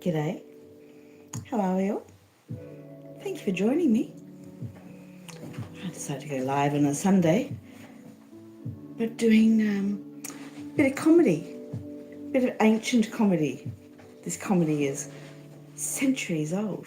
G'day. How are we all? Thank you for joining me. I decided to go live on a Sunday, but doing a bit of comedy, a bit of ancient comedy. This comedy is centuries old.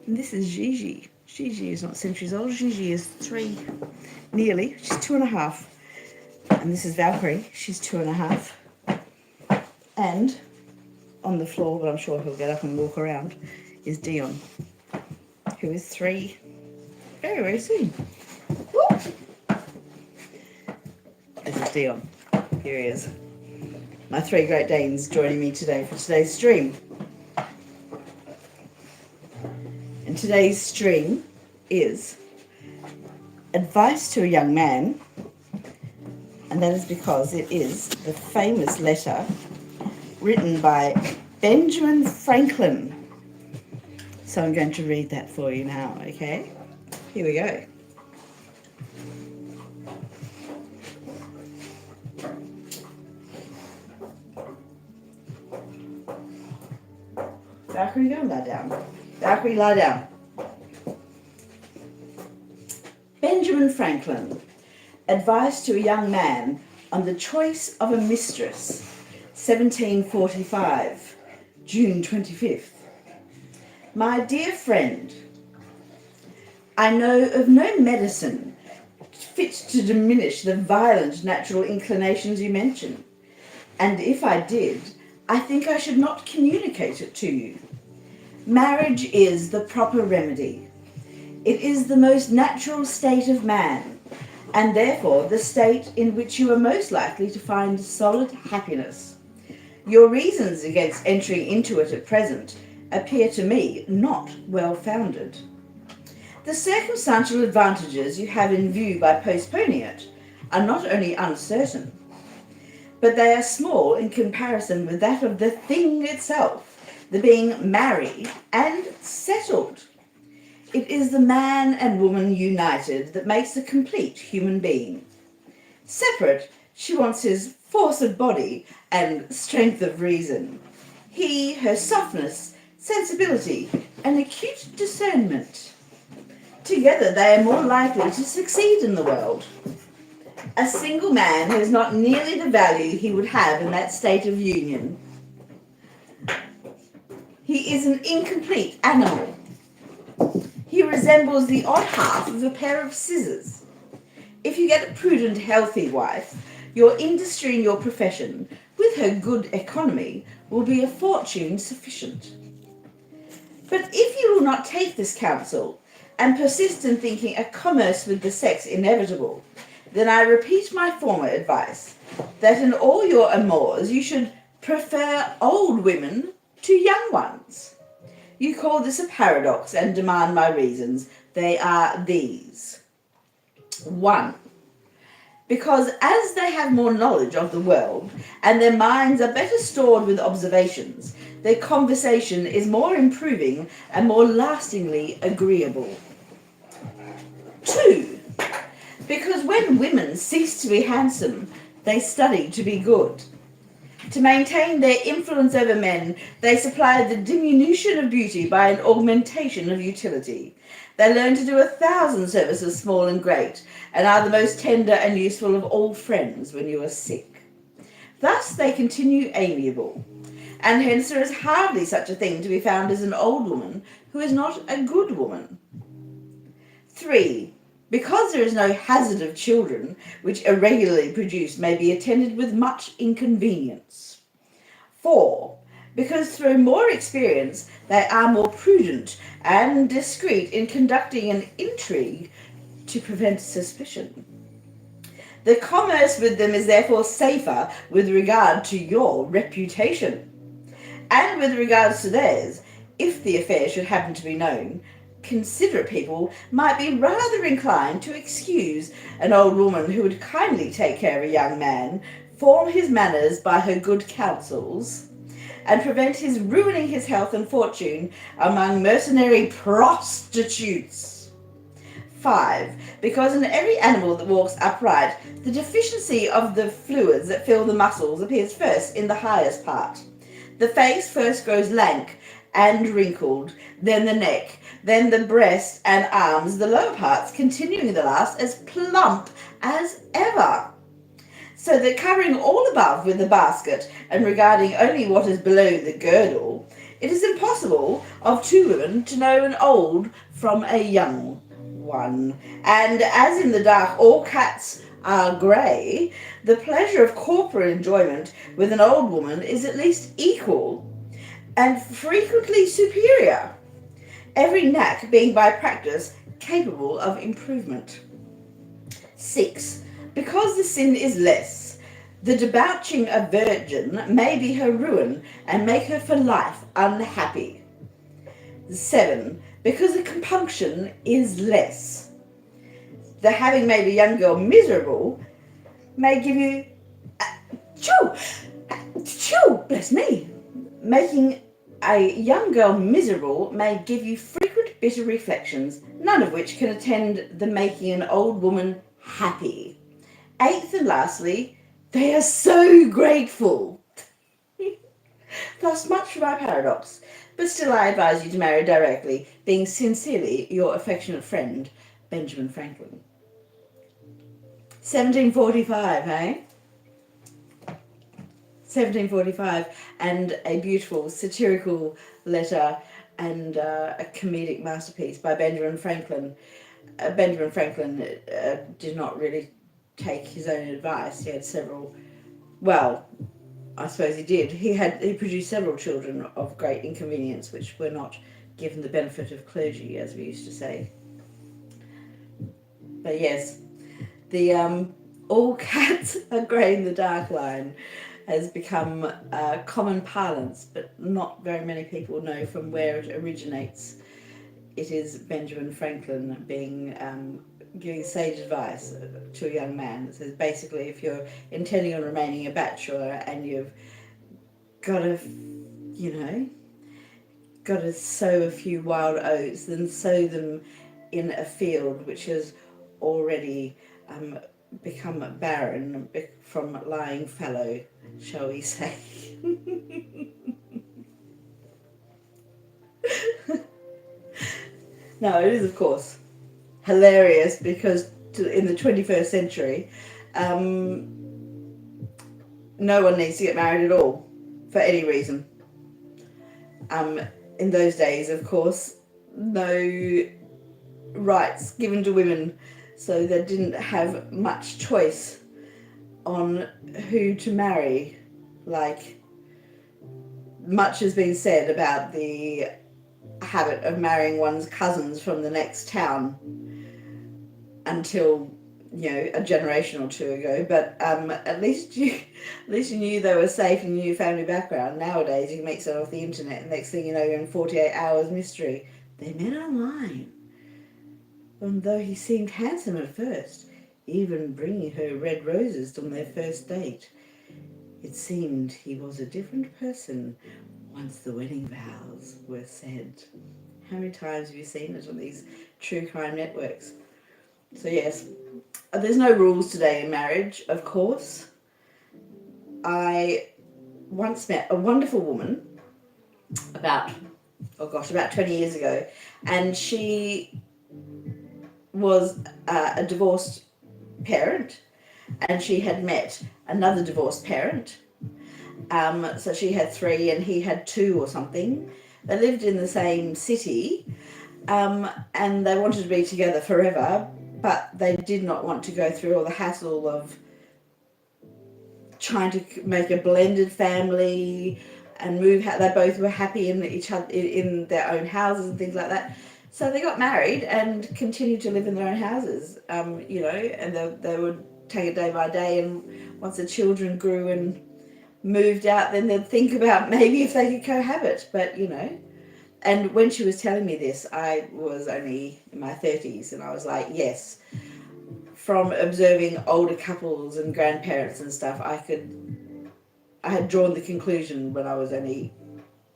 And this is Gigi. Gigi is not centuries old. Gigi is 3, nearly. She's 2.5. And this is Valkyrie. She's 2.5. And on the floor, but I'm sure he'll get up and walk around, is Dion, who is 3 very, very soon. Woo! This is Dion. Here he is. My 3 Great Danes joining me today for today's stream. And today's stream is advice to a young man, and that is because it is the famous letter written by Benjamin Franklin. So I'm going to read that for you now, okay? Here we go. Valkyrie, go and lie down. Valkyrie, lie down. Benjamin Franklin, advice to a young man on the choice of a mistress, 1745, June 25th. My dear friend, I know of no medicine fit to diminish the violent natural inclinations you mention, and if I did, I think I should not communicate it to you. Marriage is the proper remedy. It is the most natural state of man, and therefore the state in which you are most likely to find solid happiness. Your reasons against entering into it at present appear to me not well founded. The circumstantial advantages you have in view by postponing it are not only uncertain, but they are small in comparison with that of the thing itself, the being married and settled. It is the man and woman united that makes a complete human being. Separate, she wants his force of body and strength of reason. He, her softness, sensibility, and acute discernment. Together they are more likely to succeed in the world. A single man has not nearly the value he would have in that state of union. He is an incomplete animal. He resembles the odd half of a pair of scissors. If you get a prudent, healthy wife, your industry in your profession, with her good economy, will be a fortune sufficient. But if you will not take this counsel, and persist in thinking a commerce with the sex inevitable, then I repeat my former advice, that in all your amours you should prefer old women to young ones. You call this a paradox and demand my reasons. They are these. 1. Because as they have more knowledge of the world, and their minds are better stored with observations, their conversation is more improving and more lastingly agreeable. 2. Because when women cease to be handsome, they study to be good. To maintain their influence over men, they supply the diminution of beauty by an augmentation of utility. They learn to do 1,000 services, small and great, and are the most tender and useful of all friends when you are sick. Thus they continue amiable, and hence there is hardly such a thing to be found as an old woman who is not a good woman. 3. Because there is no hazard of children, which irregularly produced may be attended with much inconvenience. 4. Because through more experience they are more prudent and discreet in conducting an intrigue to prevent suspicion. The commerce with them is therefore safer with regard to your reputation. And with regards to theirs, if the affair should happen to be known, considerate people might be rather inclined to excuse an old woman who would kindly take care of a young man, form his manners by her good counsels, and prevent his ruining his health and fortune among mercenary prostitutes. 5. Because in every animal that walks upright, the deficiency of the fluids that fill the muscles appears first in the highest part. The face first grows lank, and wrinkled, then the neck, then the breast and arms, the lower parts, continuing the last as plump as ever. So that covering all above with the basket and regarding only what is below the girdle, it is impossible of two women to know an old from a young one. And as in the dark all cats are grey, the pleasure of corporal enjoyment with an old woman is at least equal and frequently superior, every knack being by practice capable of improvement. 6. Because the sin is less, the debauching a virgin may be her ruin and make her for life unhappy. 7. Because the compunction is less, the having made a young girl miserable may give you bless me. Making a young girl miserable may give you frequent bitter reflections, none of which can attend the making an old woman happy. 8th and lastly, they are so grateful. Thus much for my paradox, but still I advise you to marry directly, being sincerely your affectionate friend, Benjamin Franklin. 1745, eh? 1745, and a beautiful satirical letter and a comedic masterpiece by Benjamin Franklin. Benjamin Franklin did not really take his own advice. He had several, well, I suppose he did. He produced several children of great inconvenience, which were not given the benefit of clergy, as we used to say. But yes, the all cats are grey in the dark line has become common parlance, but not very many people know from where it originates. It is Benjamin Franklin giving sage advice to a young man. It says basically, if you're intending on remaining a bachelor and you've got to sow a few wild oats, then sow them in a field which has already become barren from lying fallow, shall we say. No, it is of course hilarious because in the 21st century, no one needs to get married at all for any reason. In those days, of course, no rights given to women, so they didn't have much choice on who to marry. Like, much has been said about the habit of marrying one's cousins from the next town until a generation or two ago, but at least you knew they were safe and you knew your family background. Nowadays you can make something off the internet and next thing you know you're in 48 hours mystery. They met online, and though he seemed handsome at first, even bringing her red roses on their first date, it seemed he was a different person once the wedding vows were said. How many times have you seen it on these true crime networks? So yes, there's no rules today in marriage, of course. I once met a wonderful woman about 20 years ago, and she was a divorced parent, and she had met another divorced parent. So she had 3 and he had 2 or something. They lived in the same city, and they wanted to be together forever, but they did not want to go through all the hassle of trying to make a blended family and move. They both were happy in each other in their own houses and things like that. So they got married and continued to live in their own houses, and they would take it day by day. And once the children grew and moved out, then they'd think about maybe if they could cohabit. But and when she was telling me this, I was only in my 30s, and I was like, yes. From observing older couples and grandparents and stuff, I had drawn the conclusion when I was only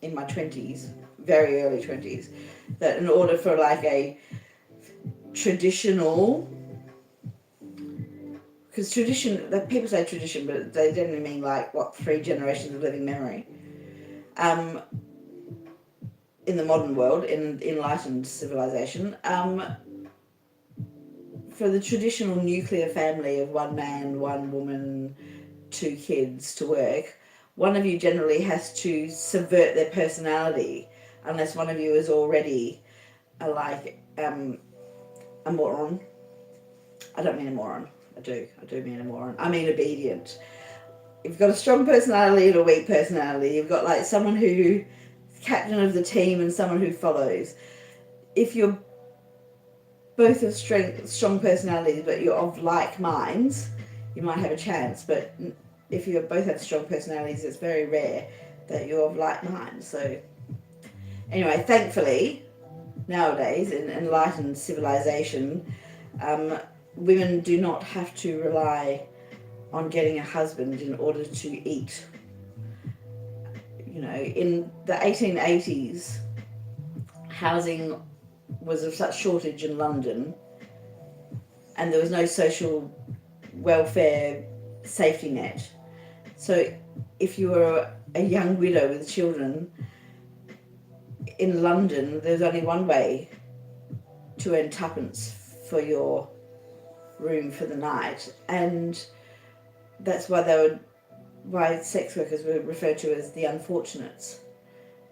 in my 20s, very early 20s, that in order for like a traditional, because people say tradition, but they generally mean like 3 generations of living memory. in the modern world, in enlightened civilization, for the traditional nuclear family of one man, one woman, two kids to work, one of you generally has to subvert their personality, unless one of you is already a moron. I don't mean a moron. I do mean a moron. I mean obedient. You've got a strong personality and a weak personality. You've got like someone who captain of the team and someone who follows. If you're both of strong personalities but you're of like minds, you might have a chance. But if you both have strong personalities, it's very rare that you're of like minds. So anyway, thankfully, nowadays in enlightened civilization, women do not have to rely on getting a husband in order to eat. You know, in the 1880s, housing was of such shortage in London, and there was no social welfare safety net. So if you were a young widow with children in London, there's only one way to earn tuppence for your room for the night, and that's why sex workers were referred to as the unfortunates,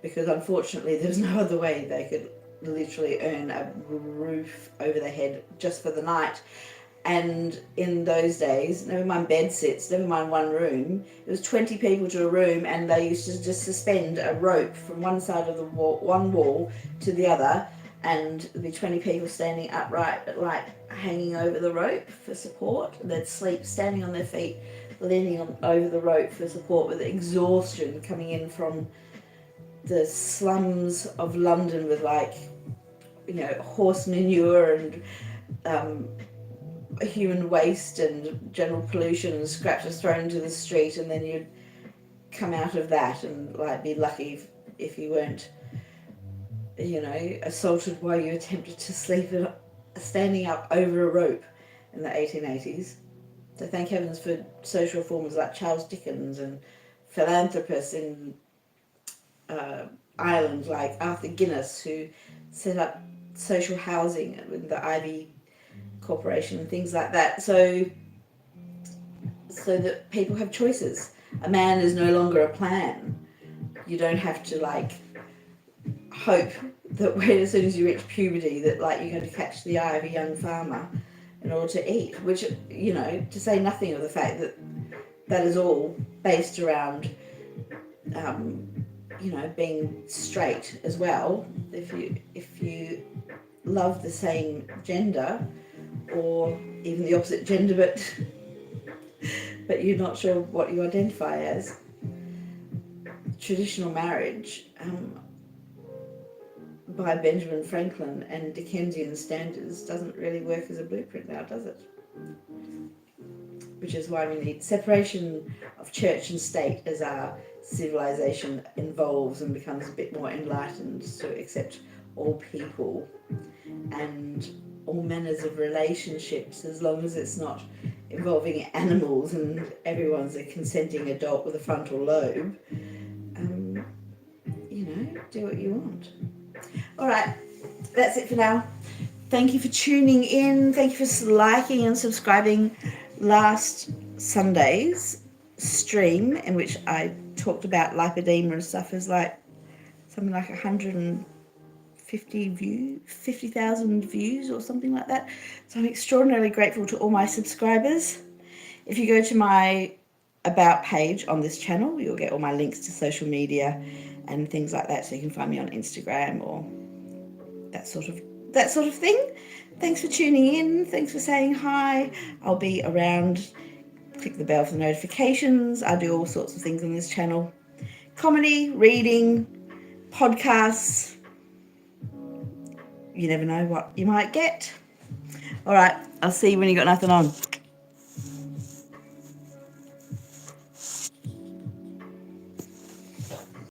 because unfortunately there was no other way they could literally earn a roof over their head just for the night. And in those days, never mind bed sits, never mind one room, it was 20 people to a room, and they used to just suspend a rope from one side of the one wall to the other, and there'd be 20 people standing upright but like hanging over the rope for support. They'd sleep standing on their feet, leaning over the rope for support, with exhaustion coming in from the slums of London with horse manure and human waste and general pollution and scraps thrown into the street, and then you'd come out of that and be lucky if you weren't assaulted while you attempted to sleep standing up over a rope in the 1880s. So thank heavens for social reformers like Charles Dickens and philanthropists in Ireland like Arthur Guinness, who set up social housing with the Ivy Corporation and things like that, so that people have choices. A man is no longer a plan. You don't have to hope that as soon as you reach puberty that you're going to catch the eye of a young farmer in order to eat, which, to say nothing of the fact that is all based around being straight as well. If you love the same gender, or even the opposite gender, but you're not sure what you identify as, traditional marriage by Benjamin Franklin and Dickensian standards doesn't really work as a blueprint now, does it? Which is why we need separation of church and state as our civilization evolves and becomes a bit more enlightened, to accept all people and all manners of relationships, as long as it's not involving animals and everyone's a consenting adult with a frontal lobe. Do what you want. All right, that's it for now. Thank you for tuning in. Thank you for liking and subscribing last Sunday's stream, in which I talked about lipedema and stuff. Is something like 50,000 views or something like that. So I'm extraordinarily grateful to all my subscribers. If you go to my About page on this channel, you'll get all my links to social media and things like that, so you can find me on Instagram or that sort of thing. Thanks for tuning in. Thanks for saying hi. I'll be around. Click the bell for the notifications. I do all sorts of things on this channel. Comedy, reading, podcasts. You never know what you might get. All right, I'll see you when you got nothing on.